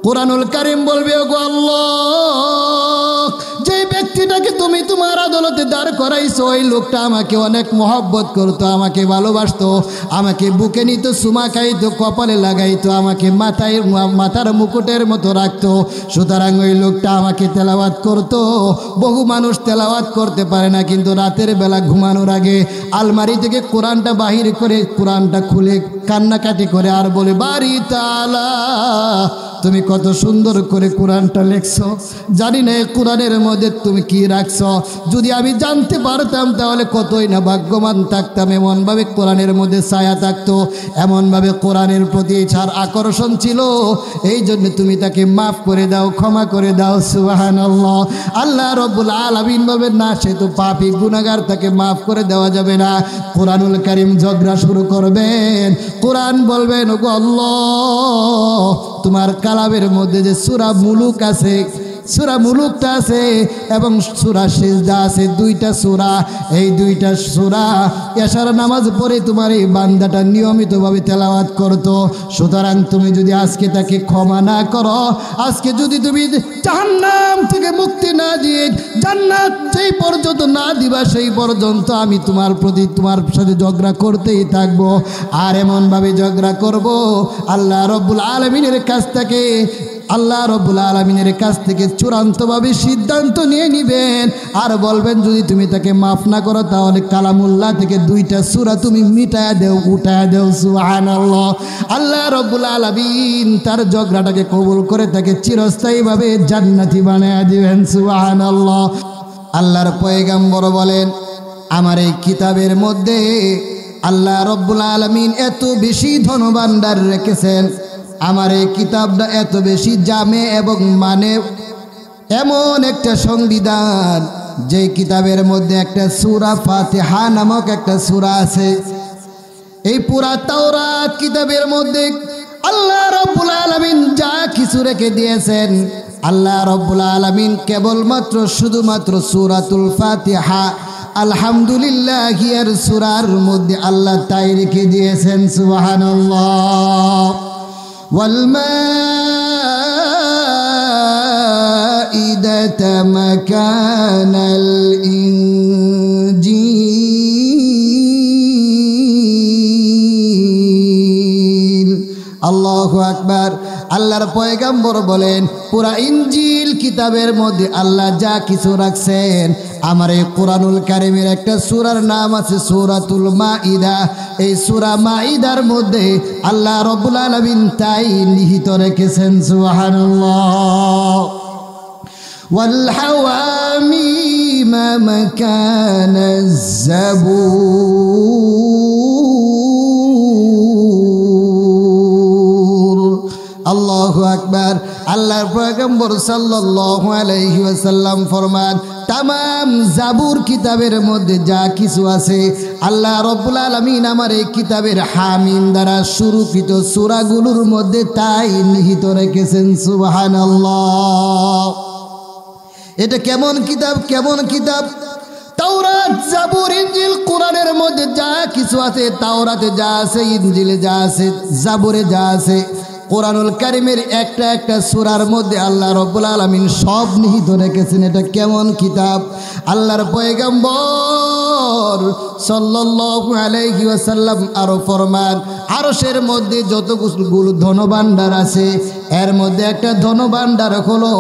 কুরআনুল কারীম বলবে, ওগো আল্লাহ, যে ব্যক্তিটাকে তুমি তোমার আদালতে দাঁড় করাইছো ওই লোকটা আমাকে অনেক মহব্বত করতো, আমাকে ভালোবাসতো, আমাকে বুকে নিত, সুমা খাইতো, কপালে লাগাইতো, আমাকে মাথার মুকুটের মতো রাখতো। সুতরাং ওই লোকটা আমাকে তেলাওয়াত করতো। বহু মানুষ তেলাওয়াত করতে পারে না, কিন্তু রাতের বেলা ঘুমানোর আগে আলমারি থেকে কোরআনটা বাহির করে কোরআনটা খুলে কান্নাকাটি করে আর বলে, বাড়ি তাআলা তুমি কত সুন্দর করে কোরআনটা লেখছো, জানি না কোরআনের মধ্যে তুমি কি রাখছো। যদি আমি জানতে পারতাম তাহলে কতই না ভাগ্যবান থাকতাম। এমনভাবে কোরআনের মধ্যে ছায়া থাকতো, এমনভাবে কোরআনের প্রতি ছাড় আকর্ষণ ছিল। এই জন্য তুমি তাকে মাফ করে দাও, ক্ষমা করে দাও। সুবহানাল্লাহ। আল্লাহ রাব্বুল আলামিন বলবেন, না, সে তো পাপী গুনাহগার, তাকে মাফ করে দেওয়া যাবে না। কোরআনুল কারীম ঝগড়া শুরু করবেন। কোরআন বলবেন, ওগো আল্লাহ, তোমার কালামের মধ্যে যে সূরা মুলুক আছে, সূরা মুলুকটা আছে এবং সূরা সিজদা আছে, দুইটা সূরা। এই দুইটা সূরা এশার নামাজ পড়ে তোমার এই বান্দাটা নিয়মিতভাবে তেলাওয়াত করতো। সুতরাং তুমি যদি আজকে তাকে ক্ষমা না করো, আজকে যদি তুমি জাহান্নাম থেকে মুক্তি না দিয়ে জান্নাত যেই পর্যন্ত না দিবা সেই পর্যন্ত আমি তোমার প্রতি তোমার সাথে ঝগড়া করতেই থাকবো। আর এমনভাবে ঝগড়া করব আল্লাহ রাব্বুল আলামিনের কাছ থেকে, আল্লাহ রাব্বুল আলামিনের কাছ থেকে চূড়ান্তভাবে সিদ্ধান্ত নিয়ে নিবেন। আর বলবেন, যদি তুমি তাকে মাফ না করো তাহলে কালামুল্লাহ থেকে দুইটা সূরা তুমি মিটায়া দেও, উঠায়া দেও। সুবহানাল্লাহ। আল্লাহ রাব্বুল আলামিন তার ঝগড়াটাকে কবুল করে তাকে চিরস্থায়ীভাবে জান্নাতি বানায়া দিবেন। সুবহানাল্লাহ। আল্লাহর পয়গম্বর বলেন, আমার এই কিতাবের মধ্যে আল্লাহ রাব্বুল আলামিন এত বেশি ধনভাণ্ডার রেখেছেন, আমার এই কিতাবটা এত বেশি জামে এবং মানে এমন একটা সংবিধান, যে কিতাবের মধ্যে একটা সূরা ফাতিহা নামক একটা সূরা আছে। এই পুরা তাওরাত কিতাবের মধ্যে আল্লাহ রাব্বুল আলামিন যা কিছু রেখে দিয়েছেন, আল্লাহ রাব্বুল আলামিন কেবলমাত্র শুধুমাত্র সূরাতুল ফাতিহা আলহামদুলিল্লাহ এর সূরার মধ্যে আল্লাহ তাই রেখে দিয়েছেন। সুবহানাল্লাহ। والمائدة مكان الإنجيل। আল্লাহু আকবার। আল্লাহর পয়গম্বর বলেন, পুরা ইনজিল কিতাবের মধ্যে আল্লাহ যা কিছু রাখছেন, আমার এই কোরআনুল কারীমের একটা সূরার নাম আছে সূরাতুল মাইদা। এই সূরা মাইদার মধ্যে আল্লাহ রাব্বুল আলামিন তাই নিহিত রেখেছেন। সুবহানাল্লাহ। ওয়াল হাওয়ামিম মাকানাজ জাবুর। আল্লাহু আকবার। আল্লাহর পয়গম্বর সাল্লাল্লাহু আলাইহি ওয়াসাল্লাম ফরমান, তামাম জাবুর কিতাবের মধ্যে যা কিছু আছে আল্লাহ রাব্বুল আলামিন আমার এই কিতাবের হামিম দ্বারা শুরুকৃত সূরাগুলোর মধ্যে তাই নিহিত রেখেছেন। সুবহানাল্লাহ। এটা কেমন কিতাব, কেমন কিতাব! তাওরাত, জাবুর, ইনজিল, কোরআনের মধ্যে যা কিছু আছে, তাওরাতে যা আছে, ইনজিলে যা আছে, জাবুরে যা আছে, কোরআনুল কারীমের একটা একটা সূরার মধ্যে আল্লাহ রাব্বুল আলামিন সব নিহিত রেখেছেন। এটা কেমন কিতাব! আল্লাহর পয়গম্বর সাল্লাল্লাহু আলাইহি ওয়াসাল্লাম আরো ফরমান, আরশের মধ্যে যতগুলো ধনভাণ্ডার আছে এর মধ্যে একটা ধনভাণ্ডার হলো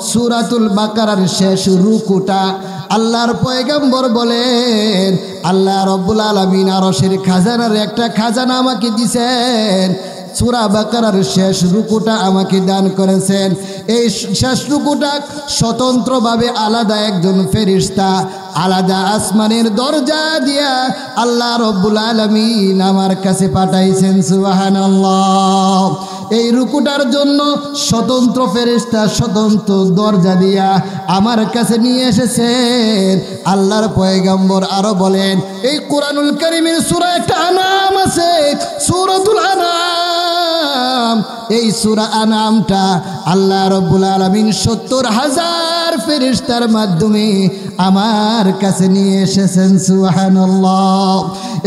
সূরাতুল বাকারার শেষ রুকুটা। আল্লাহর পয়গম্বর বলেন, আল্লাহ রাব্বুল আলামিন আরশের খাজানার একটা খাজানা আমাকে দিয়েছেন, সূরা বাকারার শেষ রুকুটা আমাকে দান করেছেন। এই শেষ রুকুটা স্বতন্ত্রভাবে আলাদা একজন ফেরেশতা আলাদা আসমানের দরজা দিয়া আল্লাহ রাব্বুল আলামিন আমার কাছে পাঠাইছেন। সুবহানাল্লাহ। এই রুকুটার জন্য স্বতন্ত্র ফেরেশতা স্বতন্ত্র দরজা দিয়া আমার কাছে নিয়ে এসেছেন। আল্লাহর পয়গম্বর আরো বলেন, এই কোরআনুল কারীমের সূরা একটা আনাম আছে, সূরাতুল আনাম। এই সূরা আনামটা আল্লাহ রাব্বুল আলামিন ৭০,০০০ ফেরেশতার মাধ্যমে আমার কাছে নিয়ে এসেছেন। সুবহানাল্লাহ।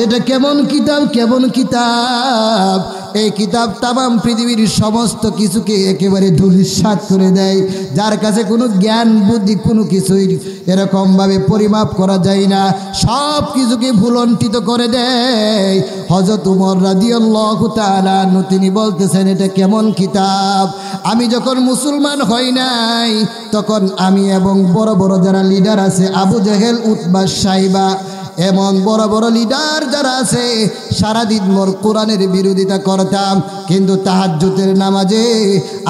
এটা কেমন কিতাব, কেমন কিতাব! এই কিতাব তামাম পৃথিবীর সমস্ত কিছুকে একেবারে ধূলিসাৎ করে দেয়, যার কাছে কোনো জ্ঞান বুদ্ধি কোনো কিছুই এরকমভাবে পরিমাপ করা যায় না, সব কিছুকে ভুলণ্ঠিত করে দেয়। হযরত উমর রাদিয়াল্লাহু তাআলা আনহু তিনি বলতেছেন, এটা কেমন কিতাব? আমি যখন মুসলমান হই নাই তখন আমি এবং বড় বড় যারা লিডার আছে, আবু জেহেল, উতবা, সাইবা, এমন বড় বড় লিডার যারা আছে, সারাদিন মোর কোরআনের বিরোধিতা করতাম, কিন্তু তাহাজ্জুদের নামাজে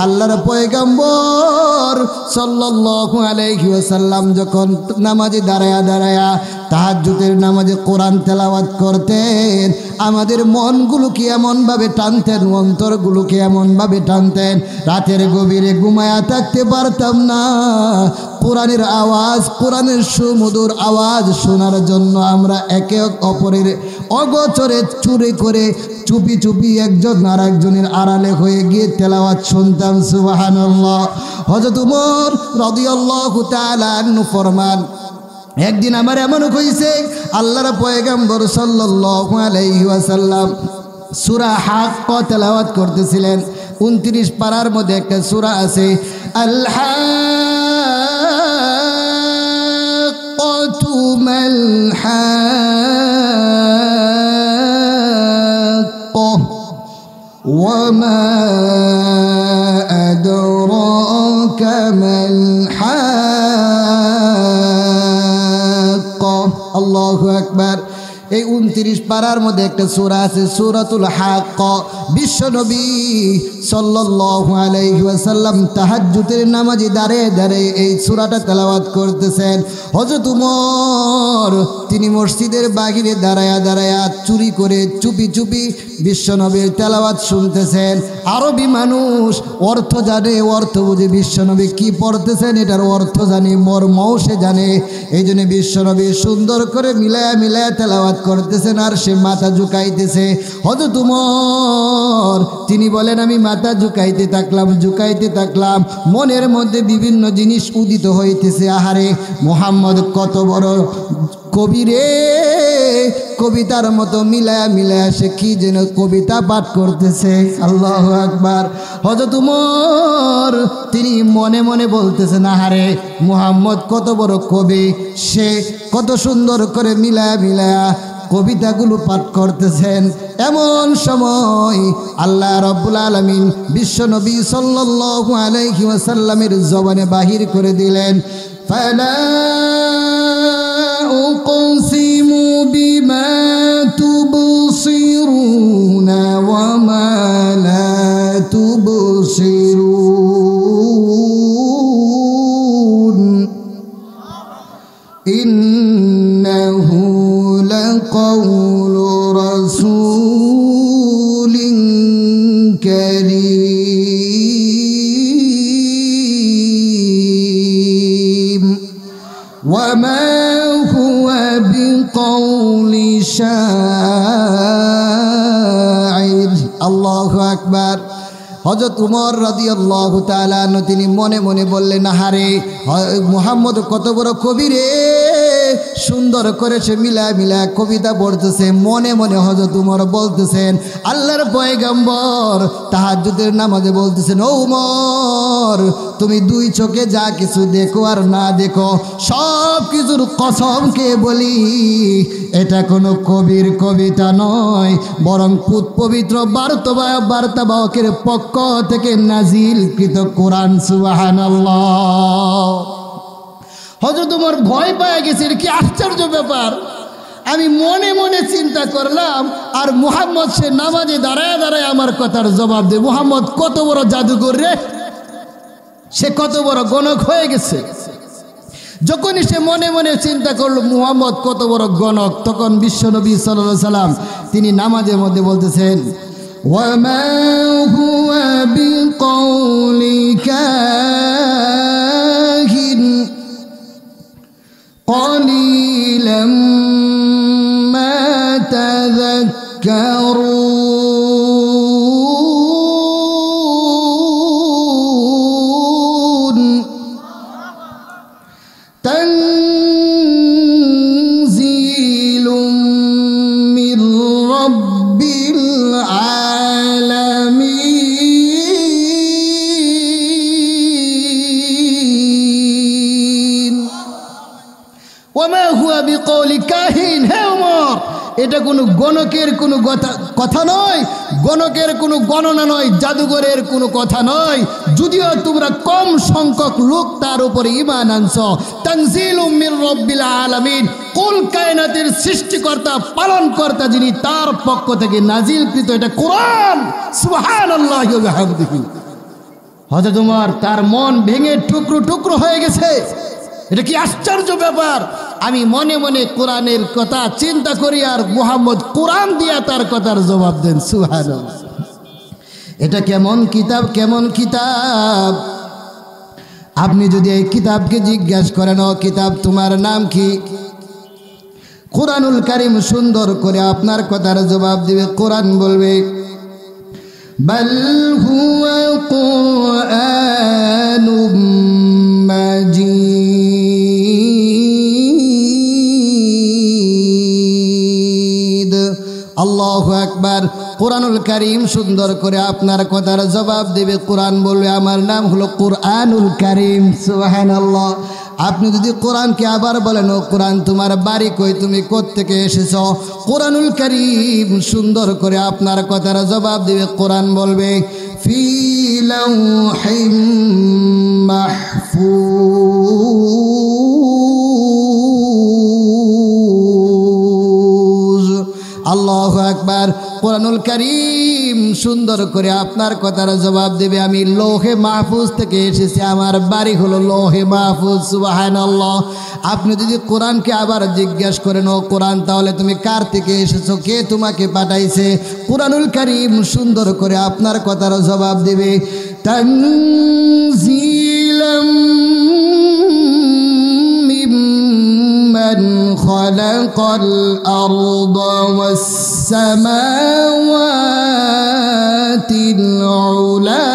আল্লাহর পয়গম্বর সাল্লাল্লাহু আলাইহি ওয়াসাল্লাম যখন নামাজে দাঁড়ায়া তাহাজ্জুদের নামাজে কোরআন তেলাওয়াত করতেন, আমাদের মনগুলোকে এমনভাবে টানতেন, অন্তরগুলোকে এমনভাবে টানতেন, রাতের গভীরে ঘুমায়া থাকতে পারতাম না। কোরআনের আওয়াজ, কোরআনের সুমধুর আওয়াজ শোনার জন্য আমরা একে অপরের অগোচরে চুরি করে চুপি চুপি একজন আর একজনের আড়ালে হয়ে গিয়ে তেলাওয়াত শুনতাম। সুবহানাল্লাহ। হযরত উমর রাদিয়াল্লাহু তাআলা আনহু ফরমান, একদিন আমার এমন হয়েছে, আল্লাহর পয়গম্বর সাল্লাল্লাহু আলাইহি ওয়াসাল্লাম সূরা হাক্ক তেলাওয়াত করতেছিলেন। 29 পারার মধ্যে একটা সূরা আছে, আল হাক্কাতু মাল হাক্কা ওয়া মা আদরাকা মাল হাক্কা। আল্লাহু আকবার। এই 29 পারার মধ্যে একটা সূরা আছে, সূরাতুল হাক্ক। বিশ্বনবী সাল্লাল্লাহু আলাইহি ওয়াসাল্লাম তাহাজ্জুদের নামাজে দাঁড়িয়ে এই সূরাটা তেলাওয়াত করতেছেন। হযরত উমর তিনি মসজিদের বাহিরে দাঁড়ায়া চুরি করে চুপি চুপি বিশ্বনবীর তেলাওয়াত শুনতেছেন। আরবি মানুষ অর্থ জানে, অর্থ বুঝে, বিশ্বনবী কি পড়তেছেন এটার অর্থ জানে, মর্মও সে জানে। এই জন্য বিশ্বনবী সুন্দর করে মিলায়া তেলাওয়াত করতেছেন আর সে মাথা ঝুঁকাইতেছে। হযরত উমর তিনি বলেন, আমি মাথা ঝুঁকাইতে থাকলাম, মনের মধ্যে বিভিন্ন জিনিস উদিত হইতেছে। আহারে, মুহাম্মদ কত বড় কবি রে, কবিতার মতো মিলায়া সে কি যেন কবিতা পাঠ করতেছে। আল্লাহু আকবার। হযরত উমর তিনি মনে মনে বলতেছেন, আহারে, মুহাম্মদ কত বড় কবি, সে কত সুন্দর করে মিলায়া কবিতাগুলো পাঠ করতেছেন। এমন সময় আল্লাহ রাব্বুল আলামিন বিশ্বনবী সাল্লাল্লাহু আলাইহি ওয়াসাল্লামের জবানে বাহির করে দিলেন, ফালা উকসিমু বিমা তুবসিরুনা ওয়া মা লা তুবসিরুন ইন্নাহু লাকাউলু রাসূলিন কারীম ওয়া মা হুয়া বিকাউলি শাইর। আল্লাহু আকবার। হযরত উমর রাদিয়াল্লাহু তাআলা আনহু তিনি মনে মনে বললেন, আহারে, মুহাম্মদ কত বড় কবি রে, সুন্দর করে সে মিলা কবিতা পড়তেছে। মনে মনে হযরত উমর বলতেছেন, আল্লাহর পয়গম্বর তাহাজ্জুদের নামাজে বলতেছেন, ও উমর, তুমি দুই চোখে যা কিছু দেখো আর না দেখো, সব কিছুর কসমকে বলি, এটা কোনো কবির কবিতা নয়, বরং পবিত্র বার্তাবাহকের পক্ষ থেকে নাজিলকৃত কোরআন। সুবহানাল্লাহ। হযরত উমর ভয় পেয়ে গেছে, কি আশ্চর্য ব্যাপার। আমি মনে মনে চিন্তা করলাম, আর মুহাম্মদ সে নামাজে দাঁড়ায় আমার কথার জবাব দেয়। মুহাম্মদ কত বড় জাদুকর রে, সে কত বড় গণক হয়ে গেছে। যখনই সে মনে মনে চিন্তা করলো মুহাম্মদ কত বড় গণক, তখন বিশ্বনবী সাল্লাল্লাহু আলাইহি সাল্লাম তিনি নামাজের মধ্যে বলতেছেন, ওয়া মা হুয়া বিকাউলি কাহিন قليلا ما تذكرون تنزيل من رب العالمين ওমা হুয়া বিকৌলি কাহিন। হে ওমর, এটা কোনো গণকের কোনো কথা নয়, গণকের কোনো গণনা নয়, জাদুঘরের কোনো কথা নয়। যদিও তোমরা কম সংখ্যক লোক তার উপরে ঈমান আনছো। তানজিলুম মির রাব্বিল আলামিন, কুল কায়নাতের সৃষ্টিকর্তা পালনকর্তা যিনি, তার পক্ষ থেকে নাজিলকৃত এটা কোরআন। সুবহানাল্লাহি ওয়া বিহামদিহি। হযরত ওমর তার মন ভেঙে টুকরো টুকরো হয়ে গেছে। এটা কি আশ্চর্য ব্যাপার! আমি মনে মনে কোরআনের কথা চিন্তা করি আর মুহাম্মদ কোরআন দিয়া তার কথার জবাব দেন। সুবহানাল্লাহ। এটা কেমন কিতাব, কেমন কিতাব! আপনি যদি এই কিতাবকে জিজ্ঞাসা করেন, ও কিতাব তোমার নাম কি, কোরআনুল কারীম সুন্দর করে আপনার কথার জবাব দিবে। কোরআন বলবে, বাল হুয়া কুরআনুম মাজিদ। আল্লাহু আকবার। কোরআনুল কারীম সুন্দর করে আপনার কথার জবাব দেবে। কোরআন বলবে, আমার নাম হলো কোরআনুল কারীম। সুবহানাল্লাহ। আপনি যদি কোরআনকে আবার বলেন, ও কোরআন তোমার বাড়ি কই, তুমি কোত্থেকে এসেছ, কোরআনুল কারীম সুন্দর করে আপনার কথার জবাব দেবে। কোরআন বলবে, ফি লাউহিম মাহফুজ। আল্লাহু আকবার। কোরআনুল কারীম সুন্দর করে আপনার কথার জবাব দেবে, আমি লৌহে মাহফুজ থেকে এসেছি, আমার বাড়ি হলো লৌহে মাহফুজ। সুবহানাল্লাহ। আপনি যদি কোরআনকে আবার জিজ্ঞাসা করেন, ও কোরআন তাহলে তুমি কার থেকে এসেছো, কে তোমাকে পাঠাইছে, কোরআনুল কারীম সুন্দর করে আপনার কথার জবাব দেবে, তানজিলাম মিম্মান খালাকাল আরদা ওয়াস সামাওয়াতিল উলা।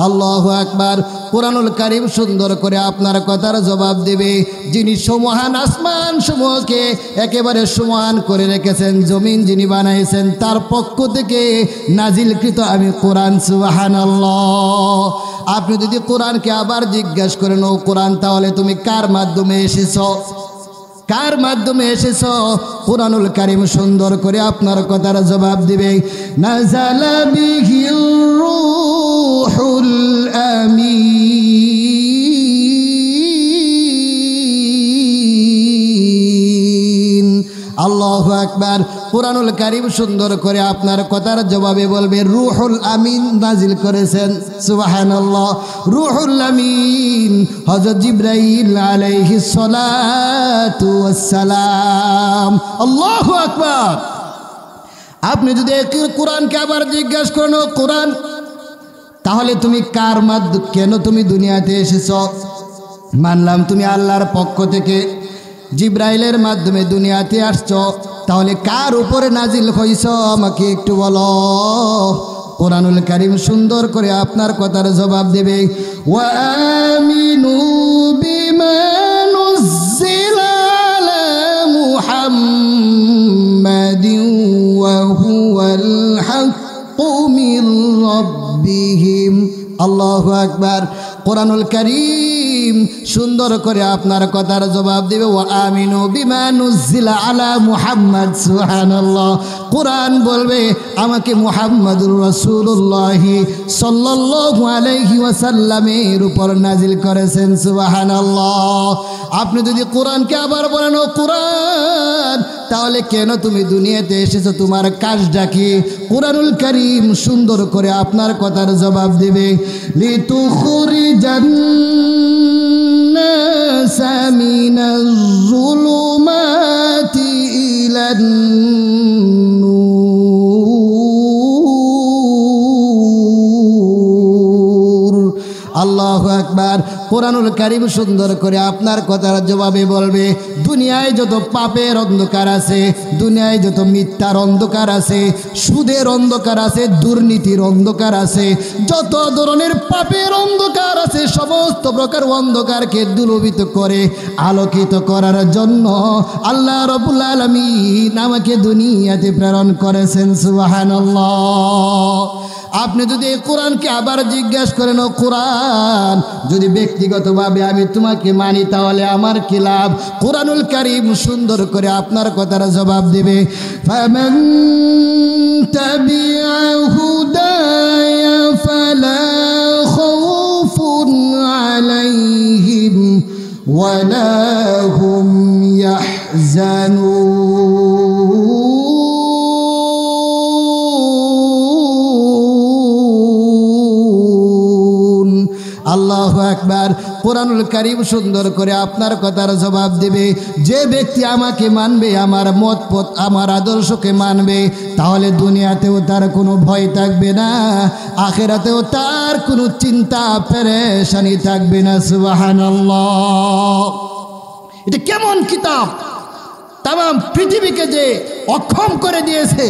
আল্লাহু আকবার। কোরআনুল কারীম সুন্দর করে আপনার কথার জবাব দেবে, যিনি সমহান আসমান সমূহকে একেবারে সমান করে রেখেছেন, জমিন যিনি বানাইছেন, তার পক্ষ থেকে নাজিলকৃত আমি কোরআন। সুবহানাল্লাহ। আপনি যদি কোরআনকে আবার জিজ্ঞাসা করেন, ও কোরআন তাহলে তুমি কার মাধ্যমে এসেছ, কার মাধ্যমে এসেছ, কোরআনুল কারীম সুন্দর করে আপনার কথার জবাব দিবে, নাযালা বিহির রূহুল আমিন। আল্লাহু আকবার। কোরআনুল কারীম সুন্দর করে আপনার কথার জবাবে বলবে, রূহুল আমিন নাজিল করেছেন। সুবহানাল্লাহ। রূহুল আমিন হযরত জিবরাইল আলাইহিস সালাতু ওয়াস সালাম। আল্লাহু আকবার। আপনি যদি কোরআনকে আবার জিজ্ঞাসা করেন, কোরআন তাহলে তুমি কার মাধ্যমে, কেন তুমি দুনিয়াতে এসেছ, মানলাম তুমি আল্লাহর পক্ষ থেকে জিবরাইলের মাধ্যমে দুনিয়াতে আসছো, তাহলে কার উপরে নাজিল হইছ আমাকে একটু বলো। কোরআনুল কারীম সুন্দর করে আপনার কথার জবাব দেবে, ওয়া আমিনু বিমা নুজ্জিলা আলা মুহাম্মাদিন ওয়া হুয়াল হাক্কু মির রাব্বিহিম। আল্লাহু আকবার। কোরআনুল কারীম সুন্দর করে আপনার কথার জবাব দিবে, ওয়া আমিনু বিমা নুজ্জিলা আলা মুহাম্মাদ। সুবহানাল্লাহ। কোরআন বলবে, আমাকে মুহাম্মাদুর রাসূলুল্লাহ সাল্লাল্লাহু আলাইহি ওয়াসাল্লামের উপর নাজিল করেছেন। সুবহানাল্লাহ। আপনি যদি কোরআনকে আবার বলেন, ও কোরআন তাহলে কেন তুমি দুনিয়াতে এসেছো, তোমার কাজটা কি, কোরআনুল কারীম সুন্দর করে আপনার কথার জবাব দিবে, লিতুখরিজান নাসা মিনাজ যুলুমাতি ইলান নূর। আল্লাহু আকবার। কোরআনুল কারীম সুন্দর করে আপনার কথার জবাবে বলবে, দুনিয়ায় যত পাপের অন্ধকার আছে, দুনিয়ায় যত মিথ্যার অন্ধকার আছে, সুদের অন্ধকার আছে, দুর্নীতির অন্ধকার আছে, যত ধরনের পাপের অন্ধকার আছে, সমস্ত প্রকার অন্ধকারকে দূরীভূত করে আলোকিত করার জন্য আল্লাহ রাব্বুল আলামিন আমাকে দুনিয়াতে প্রেরণ করেছেন। সুবহানাল্লাহ। আপনি যদি এই কোরআনকে আবার জিজ্ঞাসা করেন, ও কোরআন, যদি ব্যক্তিগতভাবে আমি তোমাকে মানি তাহলে আমার কি লাভ? কোরআনুল কারীম সুন্দর করে আপনার কথার জবাব দেবে। ফামান তাবিআ হুদায়া ফালা খাউফুন আলাইহিম ওয়ালা হুম ইয়াহজানুন। আল্লাহু আকবার। কোরআনুল কারীম সুন্দর করে আপনার কথার জবাব দেবে। যে ব্যক্তি আমাকে মানবে, আমার মত পথ আমার আদর্শকে মানবে, তাহলে দুনিয়াতেও তার কোনো ভয় থাকবে না, আখিরাতেও তার কোনো চিন্তা পেরেশানি থাকবে না। সুবহানাল্লাহ। এটা কেমন কিতাব! তাম পৃথিবীকে যে অক্ষম করে দিয়েছে,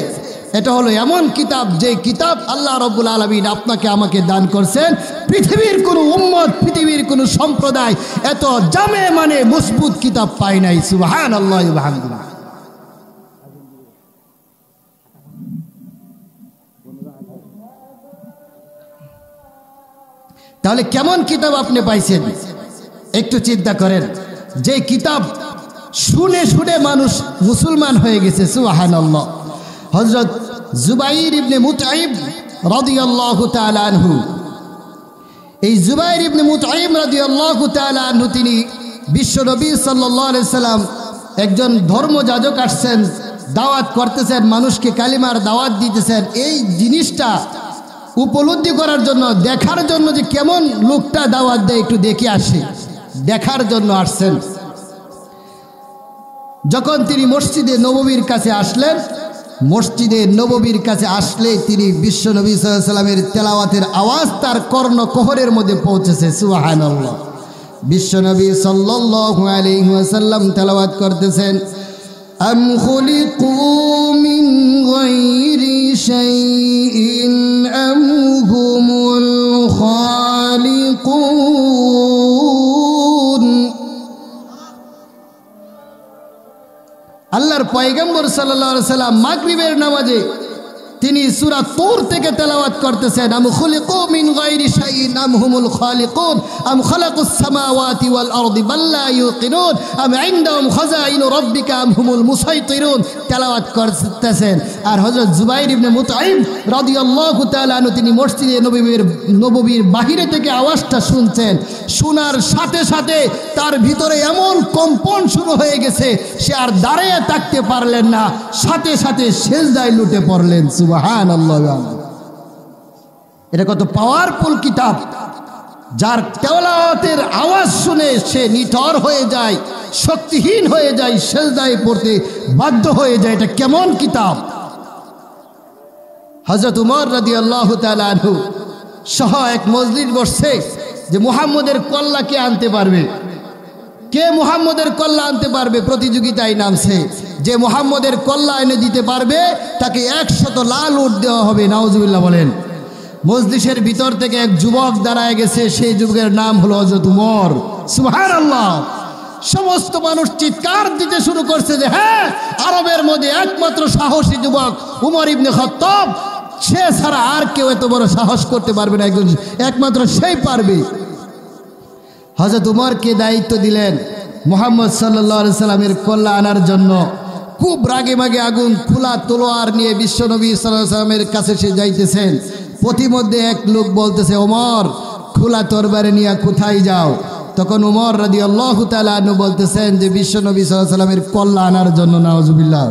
এটা হলো এমন কিতাব, যে কিতাব আল্লাহ রাব্বুল আলামিন আপনাকে আমাকে দান করছেন। পৃথিবীর কোনো উম্মত, পৃথিবীর কোনো সম্প্রদায় এত জামে মানে মজবুত কিতাব পায় নাই। সুবহানাল্লাহ ওয়া বিহামদিহি। তাহলে কেমন কিতাব আপনি পাইছেন একটু চিন্তা করেন। যে কিতাব শুনে শুনে মানুষ মুসলমান হয়ে গেছে। সুবহানাল্লাহ। হযরত জুবাইর ইবনে মুতঈম রাদিয়াল্লাহু তাআলা আনহু, এই জুবাইর ইবনে মুতঈম রাদিয়াল্লাহু তাআলা আনহু তিনি বিশ্ব নবী সাল্লাল্লাহু আলাইহি সাল্লাম একজন ধর্মযাজক আসছেন, দাওয়াত করতেছেন, মানুষকে কালিমার দাওয়াত দিতেছেন। এই জিনিসটা উপলব্ধি করার জন্য, দেখার জন্য যে কেমন লোকটা দাওয়াত দেয় একটু দেখে আসে, দেখার জন্য আসছেন। যখন তিনি মসজিদে নববীর কাছে আসলেন, মসজিদে নববীর কাছে আসলে তিনি বিশ্ব নবী সাল্লাল্লাহু আলাইহি সাল্লামের তেলাওয়াতের আওয়াজ তার কর্ণকোহরের মধ্যে পৌঁছেছে। সুবহানাল্লাহ। বিশ্ব নবী সাল্লাল্লাহু আলাইহি ওয়াসাল্লাম তেলাওয়াত করতেছেন, আম খুলিকু মিন গায়রি শাইইন আম হুমুল খালিকুন। আল্লাহর পয়গম্বর সাল্লাল্লাহু আলাইহি ওয়াসাল্লাম মাগরিবের নামাজে তিনি সূরা তুর থেকে তেলাওয়াত করতেছেন, আম খুলিকু মিন গায়রি শাইইন আম হুমুল খালিকুন আম খালাকুস সামাওয়াতি ওয়াল আরদি বাল লা ইউকিনুন আম ইনদাহুম খাযাইনু রাব্বিকা আম হুমুল মুসাইতিরুন তেলাওয়াত করতেছেন। আর হযরত জুবাইর ইবনে মুতঈম রাদিয়াল্লাহু তাআলা আনহু তিনি মসজিদে নববীর বাহিরে থেকে আওয়াজটা শুনছেন। শোনার সাথে সাথে তার ভিতরে এমন কম্পন শুরু হয়ে গেছে, সে আর দাঁড়িয়ে থাকতে পারলেন না, সাথে সাথে সিজদায় লুটে পড়লেন। সুবহানাল্লাহ। এটা কত পাওয়ারফুল কিতাব! যার তেলাওয়াতের আওয়াজ শুনে সে নিথর হয়ে যায়, শক্তিহীন হয়ে যায়, সিজদায় পড়তে বাধ্য হয়ে যায়। এটা কেমন কিতাব! হযরত উমর রাদিয়াল্লাহু তাআলা আনহু সহ এক মজলিস বসছে যে মুহাম্মদের কল্লা কে আনতে পারবে, কে মুহাম্মদের কল্লা আনতে পারবে। প্রতিযোগিতায় নামছে, যে মুহাম্মদের কল্লা এনে দিতে পারবে তাকে 100 লাল উট দেওয়া হবে। নাউজুবিল্লাহ বলেন। মজলিসের ভিতর থেকে এক যুবক দাঁড়ায় গেছে, সেই যুবকের নাম হলো হযরত উমর। সুবহানাল্লাহ। সমস্ত মানুষ চিৎকার দিতে শুরু করছে যে হ্যাঁ, আরবের মধ্যে একমাত্র সাহসী যুবক উমর ইবনে খাত্তাব, সে ছাড়া আর কেউ এত বড় সাহস করতে পারবে না, একমাত্র সেই পারবে। হযরত উমরকে দায়িত্ব দিলেন মুহাম্মদ সাল্লাল্লাহু আলাইহি সাল্লামের কল্লা আনার জন্য। খুব রাগে মাগে আগুন খোলা তলোয়ার নিয়ে বিশ্ব নবী সাল্লাল্লাহু আলাইহি সাল্লামের কাছে সে যাইতেছেন। প্রতিমধ্যে এক লোক বলতেছে, ওমর, খোলা তরবারি নিয়ে কোথায় যাও? তখন উমর রাদিয়াল্লাহু তাআলা আনহু বলতেছেন যে বিশ্ব নবী সাল্লাল্লাহু আলাইহি সাল্লামের কল্লা আনার জন্য। নাউজুবিল্লাহ।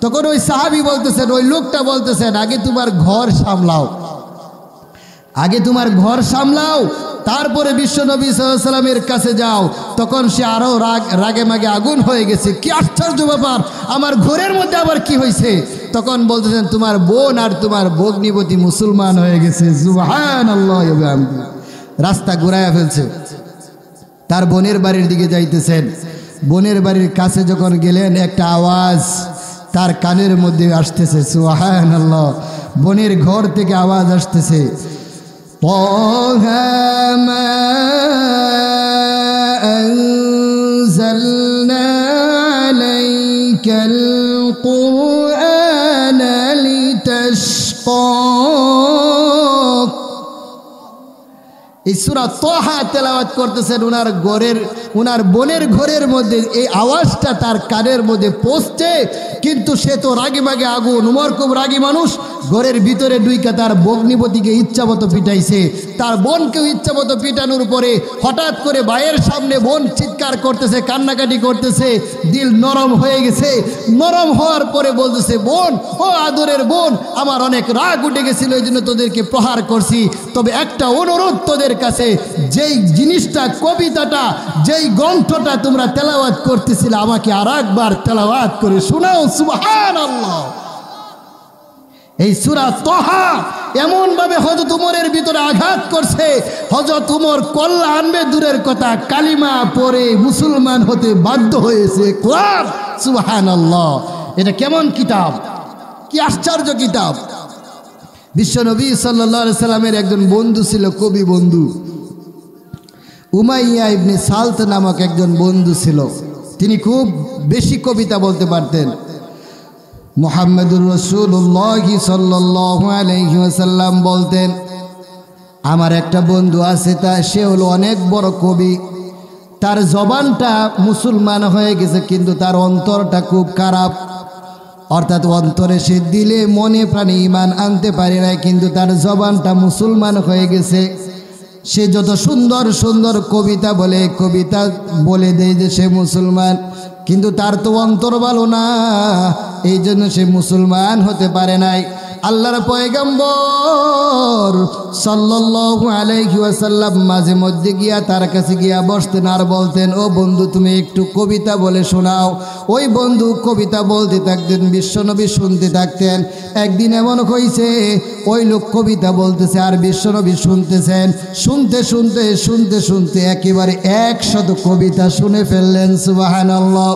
তখন ওই সাহাবী বলতেছেন, ওই লোকটা বলতেছেন, আগে তোমার ঘর সামলাও, আগে তোমার ঘর সামলাও, তারপরে বিশ্ব নবী সাল্লাল্লাহু আলাইহি সাল্লামের কাছে যাও। তখন সে আরো রাগে মাগে আগুন হয়ে গেছে, কি আশ্চর্য ব্যাপার, আমার ঘরের মধ্যে আবার কি হয়েছে? তখন বলতেছেন, তোমার বোন আর তোমার ভগ্নিপতি মুসলমান হয়ে গেছে। সুবহানাল্লাহ। রাস্তা ঘুরাইয়া ফেলছে, তার বোনের বাড়ির দিকে যাইতেছেন। বোনের বাড়ির কাছে যখন গেলেন, একটা আওয়াজ তার কানের মধ্যে আসতেছে। সুবহানাল্লাহ। বোনের ঘর থেকে আওয়াজ আসতেছে, طه ما أنزلنا عليك القرآن لتشقى এই সূরা তাহা তেলাওয়াত করতেছেন, উনার বোনের ঘরের মধ্যে এই আওয়াজটা তার কানের মধ্যে পৌঁছছে, কিন্তু সে তো রাগে মাগে আগুন, উমর খুব রাগী মানুষ, ঘরের ভিতরে ডুইকা তার ভগ্নিপতিকে ইচ্ছামতো পিটাইছে, তার বোনকেও ইচ্ছামতো পিটানোর পরে হঠাৎ করে ভাইয়ের সামনে বোন চিৎকার করতেছে, কান্নাকাটি করতেছে, দিল নরম হয়ে গেছে। নরম হওয়ার পরে বলতেছে, বোন, ও আদরের বোন, আমার অনেক রাগ উঠে গেছিল, এই জন্য তোদেরকে প্রহার করছি, তবে একটা অনুরোধ তোদের কাছে, যেই জিনিসটা, কবিতাটা, যেই গ্রন্থটা তোমরা তেলাওয়াত করতেছিলে, আমাকে আর একবার তেলাওয়াত করে শোনাও। সুবহানাল্লাহ। এই সূরা তাহা এমন ভাবে হযরত উমরের ভিতরে আঘাত করছে, হযরত উমর কল্লা আনবে দূরের কথা, কালিমা পড়ে মুসলমান হতে বাধ্য হয়েছে। কোরআন, সুবহানাল্লাহ। এটা কেমন কিতাব, কি আশ্চর্য কিতাব। বিশ্বনবী সাল্লাল্লাহু আলাইহি সাল্লামের একজন বন্ধু ছিল, কবি বন্ধু, উমাইয়া ইবনে সালত নামক একজন বন্ধু ছিল। তিনি খুব বেশি কবিতা বলতে পারতেন। মুহাম্মদুর রাসূলুল্লাহ সাল্লাল্লাহু আলাইহি ওয়াসাল্লাম বলতেন, আমার একটা বন্ধু আছে, সে হলো অনেক বড় কবি, তার জবানটা মুসলমান হয়ে গেছে, কিন্তু তার অন্তরটা খুব খারাপ, অর্থাৎ অন্তরে সে দিলে মনে প্রাণে ঈমান আনতে পারে না, কিন্তু তার জবানটা মুসলমান হয়ে গেছে। সে যত সুন্দর সুন্দর কবিতা বলে দেয় যে সে মুসলমান, কিন্তু তার তো অন্তর ভালো না, এই জন্য সে মুসলমান হতে পারে নাই। আল্লাহর পয়গম্বর সাল্লাল্লাহু আলাইহি ওয়াসাল্লাম মাঝে মধ্যে গিয়া তার কাছে গিয়া বসতেন আর বলতেন, ও বন্ধু, তুমি একটু কবিতা বলে শোনাও। ওই বন্ধু কবিতা বলতে থাকতেন, বিশ্বনবী শুনতে থাকতেন। একদিন এমন হয়েছে, ওই লোক কবিতা বলতেছে আর বিশ্বনবী শুনতেছেন, শুনতে শুনতে শুনতে শুনতে একেবারে 100 কবিতা শুনে ফেললেন। সুবহানাল্লাহ।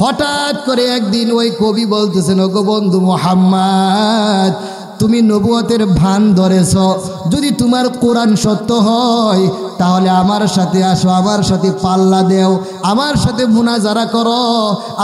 হঠাৎ করে একদিন ওই কবি বলতেছেন, ওগো বন্ধু মুহাম্মদ, তুমি নবুয়তের ভান ধরেছ, যদি তোমার কোরআন সত্য হয় তাহলে আমার সাথে আসো, আমার সাথে পাল্লা দেও, আমার সাথে মুনাজারা করো,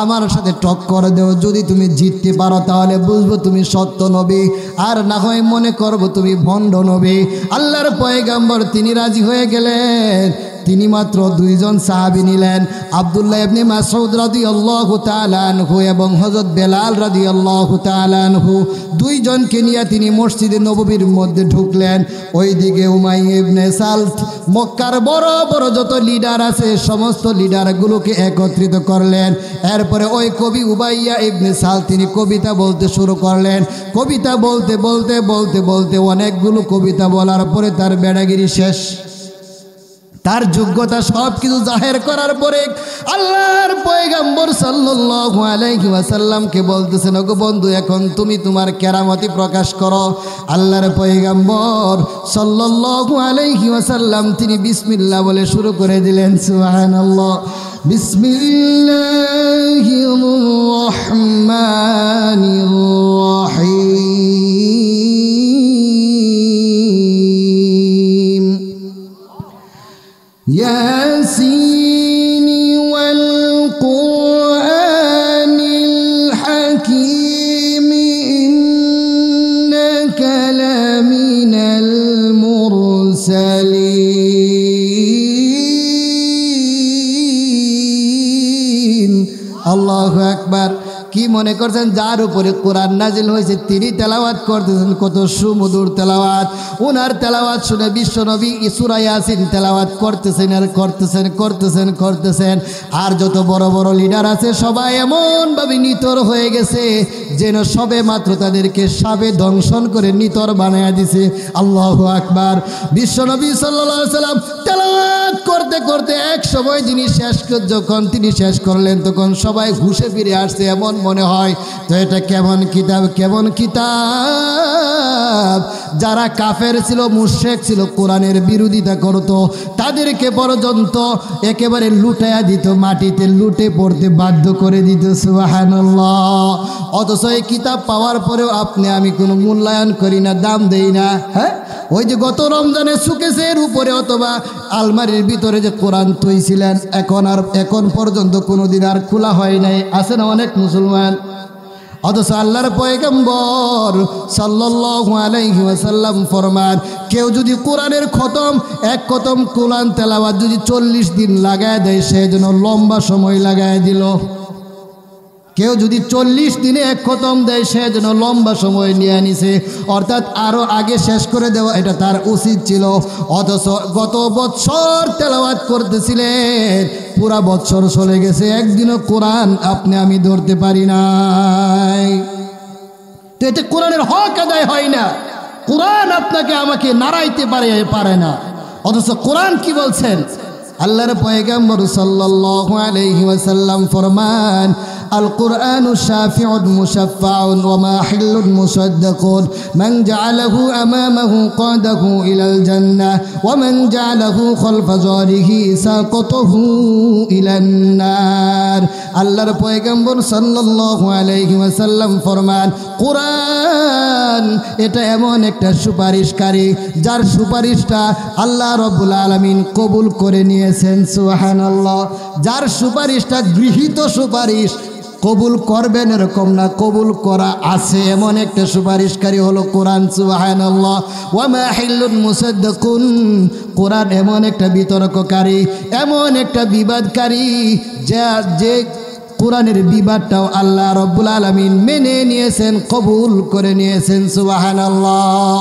আমার সাথে টক্কর দেও। যদি তুমি জিততে পারো তাহলে বুঝবো তুমি সত্য নবী, আর না হয় মনে করবো তুমি ভণ্ড নবী। আল্লাহর পয়গম্বর তিনি রাজি হয়ে গেলেন। তিনি মাত্র 2 জন সাহাবী নিলেন, আব্দুল্লাহ ইবনে মাসউদ রাদিয়াল্লাহু তাআলা আনহু এবং হযরত বেলাল রাদিয়াল্লাহু তাআলা আনহু, 2 জনকে নিয়ে তিনি মসজিদে নববীর মধ্যে ঢুকলেন। ওইদিকে উমাইয়া ইবনে সালত মক্কার বড় বড় যত লিডার আছে সমস্ত লিডারগুলোকে একত্রিত করলেন। এরপরে ওই কবি উমাইয়া ইবনে সালত তিনি কবিতা বলতে শুরু করলেন। কবিতা বলতে বলতে বলতে বলতে অনেকগুলো কবিতা বলার পরে তার বেড়াগিরি শেষ। তার যোগ্যতা সব কিছু জাহের করার পরে আল্লাহর পয়গম্বর সাল্লাল্লাহু আলাইহি ওয়াসাল্লামকে বলতেছেন, ওগো বন্ধু, এখন তুমি তোমার কেরামতি প্রকাশ করো। আল্লাহর পয়গম্বর সাল্লাল্লাহু আলাইহি ওয়াসাল্লাম তিনি বিসমিল্লাহ বলে শুরু করে দিলেন। সুবহানাল্লাহ। বিসমিল্লাহির রহমানির রহিম। ياسين والقرآن الحكيم إنك لمن المرسلين। الله أكبر। কি মনে করছেন যার উপরে কোরআন নাজিল হয়েছে তিনি তেলাওয়াত করতেছেন, কত সুমধুর তেলাওয়াত। ওনার তেলাওয়াত শুনে বিশ্বনবী সূরা ইয়াসিন তেলাওয়াত করতেছেন আর করতেছেন। আর যত বড় বড় লিডার আছে সবাই এমনভাবে নিতর হয়ে গেছে যেন সবে মাত্র তাদেরকে সাবে দংশন করে নিতর বানায়া দিছে। আল্লাহু আকবার। বিশ্বনবী সাল্লাল্লাহু আলাইহি সাল্লাম তেলাওয়াত করতে করতে এক সময় যখন তিনি শেষ করলেন তখন সবাই হুঁশে ফিরে আসছে এমন মনে হয়। তো এটা কেমন কিতাব, যারা কাফের ছিল, মুশরিক ছিল, কোরআনের বিরোধিতা করত, তাদেরকে পর্যন্ত একেবারে লুটায়া দিত, মাটিতে লুটে পড়তে বাধ্য করে দিত। সুবহানাল্লাহ। অথচ এই কিতাব পাওয়ার পরেও আপনি আমি কোনো মূল্যায়ন করি না, দাম দেই না। হ্যাঁ, ওই যে গত রমজানে সুকেসের উপরে অথবা আলমারির ভিতরে যে কোরআন থইছিলেন এখন পর্যন্ত কোনোদিন আর খোলা হয় নাই। আছে না অনেক মুসলমান? অথচ আল্লাহর পয়গম্বর সাল্লাল্লাহু আলাইহি ওয়াসাল্লাম ফরমান, কেউ যদি কোরআনের খতম এক খতম কোরআন তেলাওয়াত যদি 40 দিন লাগায় দেয়, সে যেন লম্বা সময় লাগায় দিল। কেউ যদি 40 দিনে এক খতম দেয়, সে যেন লম্বা সময় নিয়ে নিছে, অর্থাৎ আরো আগে শেষ করে দেওয়া এটা তার উচিত ছিল। অথচ গত বছর তেলাওয়াত করতেছিলেন, পুরা বছর চলে গেছে, একদিনও কোরআন আপনি আমি ধরতে পারি নাই। তো এতে কোরআনের হক আদায় হয় না, কোরআন আপনাকে আমাকে নাড়াইতে পারে না। অথচ কোরআন কি বলছেন? আল্লাহর পয়গম্বর সাল্লাল্লাহু আলাইহি ওয়াসাল্লাম ফরমান, আল কুরআনু শাফিউন মুশাফফাউন ওয়া মাহিল্লুন মুসাদ্দাকুন, মান জাআলাহু আমামাহু কাদাহু ইলাল জান্নাহ ওয়া মান জাআলাহু খালফা যারিহি সাকাতাহু ইলান নার। আল্লাহর পয়গম্বর সাল্লাল্লাহু আলাইহি ওয়াসাল্লাম ফরমান, কোরআন এটা এমন একটা সুপারিশকারী, যার সুপারিশটা আল্লাহ রাব্বুল আলামিন কবুল করে নিয়েছেন। সুবহানাল্লাহ। যার সুপারিশটা গৃহীত সুপারিশ, কবুল করবেন এরকম না, কবুল করা আছে এমন একটা সুপারিশকারী হলো কোরআন। সুবহানাল্লাহ। ওয়া মাহিল্লুন মুসাদ্দাকুন, কোরআন এমন একটা বিতর্ককারী, এমন একটা বিবাদকারী, যে কোরআনের বিবাদটাও আল্লাহ রাব্বুল আলামিন মেনে নিয়েছেন, কবুল করে নিয়েছেন। সুবহানাল্লাহ।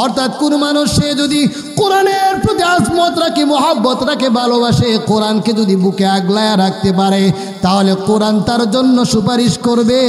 অর্থাৎ কোন মানুষ সে যদি কোরআনের প্রতি আজমত রাখে, মহব্বত রাখে, ভালোবাসে, কোরআনকে যদি বুকে আগলায় রাখতে পারে, তাহলে কোরআন তার জন্য সুপারিশ করবে,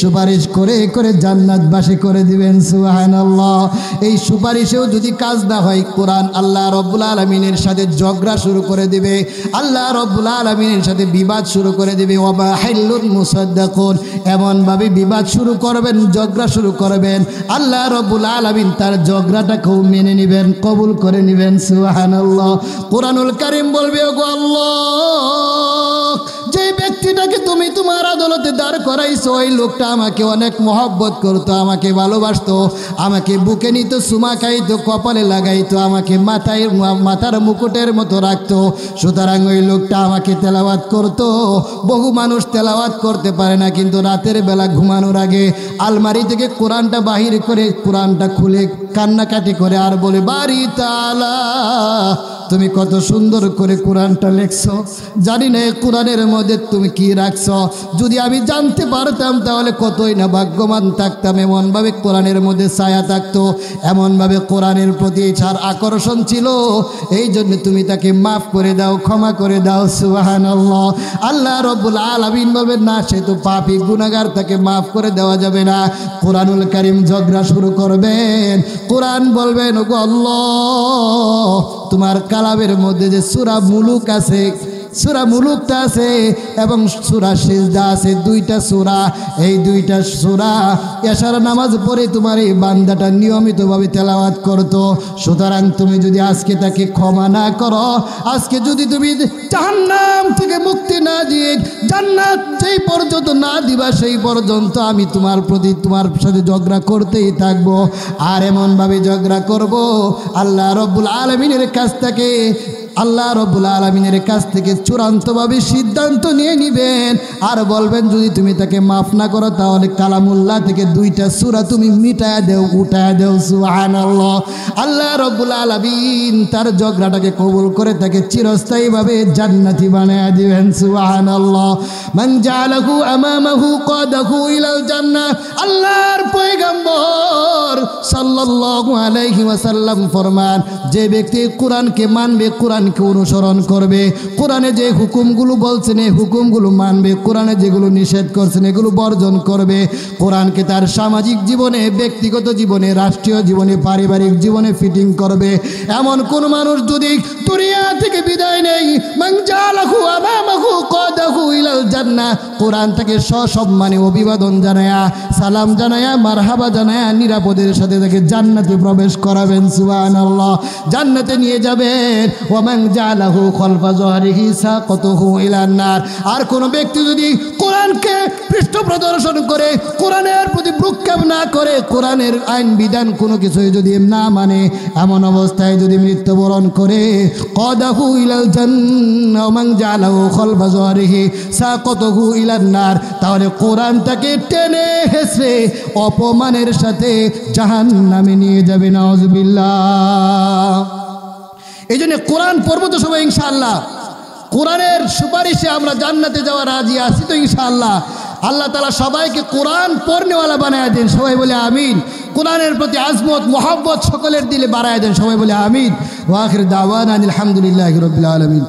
সুপারিশ করে করে জান্নাতবাসী করে দিবেন। সুবহানাল্লাহ। এই সুপারিশেও যদি কাজ না হয়, কোরআন আল্লাহ রাব্বুল আলামিনের সাথে ঝগড়া শুরু করে দিবে, আল্লাহ রাব্বুল আলামিনের সাথে বিবাদ শুরু করে দিবে। মাহিল্লুন মুসাদ্দাকুন, এমনভাবে বিবাদ শুরু করবেন, ঝগড়া শুরু করবেন, আল্লাহ রাব্বুল আলামিন তার ঝগড়াটাকেও মেনে নেবেন, কবুল করে নেবেন। সুবহানাল্লাহ। কোরআনুল কারীম বলবে, ওগো আল্লাহ, যে ব্যক্তিটাকে তুমি তোমার আদালতে দাঁড় করাইছো, ওই লোকটা আমাকে অনেক মহব্বত করতো, আমাকে ভালোবাসতো, আমাকে বুকে নিত, সুমা খাইতো, কপালে লাগাইতো, আমাকে মাথার মুকুটের মতো রাখতো। সুতরাং ওই লোকটা আমাকে তেলাওয়াত করতো। বহু মানুষ তেলাওয়াত করতে পারে না, কিন্তু রাতের বেলা ঘুমানোর আগে আলমারি থেকে কোরআনটা বাহির করে, কোরআনটা খুলে কান্নাকাটি করে আর বলে, বাড়ি তাআলা, তুমি কত সুন্দর করে কোরআনটা লেখছো, জানি না এই কোরআনের মধ্যে তুমি কি রাখছো, যদি আমি জানতে পারতাম তাহলে কতই না ভাগ্যবান থাকতাম। এমনভাবে কোরআনের মধ্যে ছায়া থাকতো, এমনভাবে কোরআনের প্রতি তার আকর্ষণ ছিল, এই জন্য তুমি তাকে মাফ করে দাও, ক্ষমা করে দাও। সুবহানাল্লাহ। আল্লাহ রাব্বুল আলামিন বলবেন, না, সে তো পাপী গুনাহগার, তাকে মাফ করে দেওয়া যাবে না। কোরআনুল কারীম ঝগড়া শুরু করবেন, কোরআন বলবেন, ওগো আল্লাহ, তোমার কালামের মধ্যে যে সূরা মুলুক আছে, সূরা মুলুকটা আছে এবং সূরা সিজদা আছে, দুইটা সূরা, এই দুইটা সূরা এশার নামাজ পড়ে তোমার এই বান্দাটা নিয়মিতভাবে তেলাওয়াত করতো। সুতরাং তুমি যদি আজকে তাকে ক্ষমা না করো, আজকে যদি তুমি জাহান্নাম থেকে মুক্তি না দিয়ে জান্নাত যেই পর্যন্ত না দিবা, সেই পর্যন্ত আমি তোমার প্রতি, তোমার সাথে ঝগড়া করতেই থাকবো। আর এমনভাবে ঝগড়া করব, আল্লাহ রাব্বুল আলামিনের কাছ থেকে, আল্লাহ রাব্বুল আলামিনের কাছ থেকে চূড়ান্তভাবে সিদ্ধান্ত নিয়ে নেবেন আর বলবেন, যদি তুমি তাকে মাফ না করো তাহলে কালামুল্লাহ থেকে দুইটা সূরা তুমি মিটায়া দেও, উঠায়া দেও। সুবহানাল্লাহ। আল্লাহ রাব্বুল আলামিন তার ঝগড়াটাকে কবুল করে তাকে চিরস্থায়ীভাবে জান্নাতি বানায়া দিবেন। সুবহানাল্লাহ। মান জাআলাহু আমামাহু কাদাহু ইলাল জান্নাহ। আল্লাহর পয়গম্বর সাল্লাল্লাহু আলাইহি ওয়াসাল্লাম ফরমান, যে ব্যক্তি কোরআনকে মানবে, কোরআনকে অনুসরণ করবে, কোরআনে যে হুকুমগুলো বলছেন এই হুকুমগুলো মানবে, কোরআনে যেগুলো নিষেধ করছেন এগুলো বর্জন করবে, কোরআনকে তার সামাজিক জীবনে, ব্যক্তিগত জীবনে, রাষ্ট্রীয় জীবনে, পারিবারিক জীবনে ফিটিং করবে, এমন কোন মানুষ যদি দুনিয়া থেকে বিদায় নেই, মান জাআলাহু আমামাহু কাদাহু ইলাল জান্নাহ, কোরআন তাকে সসম্মানে অভিবাদন জানায়া, সালাম জানায়া, মারহাবা জানায়া নিরাপদের সাথে তাকে জান্নাতে প্রবেশ করাবেন। সুবহানাল্লাহ। জান্নাতে নিয়ে যাবেন। ওয়া মান জালাহু খলফা যহরিহি সাকাতুহু ইলান নার। আর কোন ব্যক্তি যদি কোরআনকে পৃষ্ঠ প্রদর্শন করে, কোরআনের প্রতি ভ্রুক্ষেপ না করে, কোরআনের আইন বিধান কোনো কিছুই যদি না মানে, এমন অবস্থায় যদি মৃত্যুবরণ করে, কদাহু ইলাল জান্নাহ মান জালাহু খলফা যহরিহি সাকাতুহু ইলান নার, তাহলে কোরআন তাকে টেনে হেসে অপমানের সাথে জাহান্নামে নিয়ে যাবে। নাউজুবিল্লাহ। এই জন্য কোরআন পড়বো তো সবাই ইনশাআল্লাহ। কোরআনের সুপারিশে আমরা জান্নাতে যাওয়া রাজি আছি তো ইনশাআল্লাহ। আল্লাহ তাআলা সবাইকে কোরআন পড়নেওয়ালা বানায় দেন, সবাই বলে আমিন। কোরআনের প্রতি আজমত মোহাব্বত সকলের দিলে বাড়ায় দেন, সবাই বলে আমিন। ওয়া আখির দাওয়ানা আলহামদুলিল্লাহি রাব্বিল আলামিন।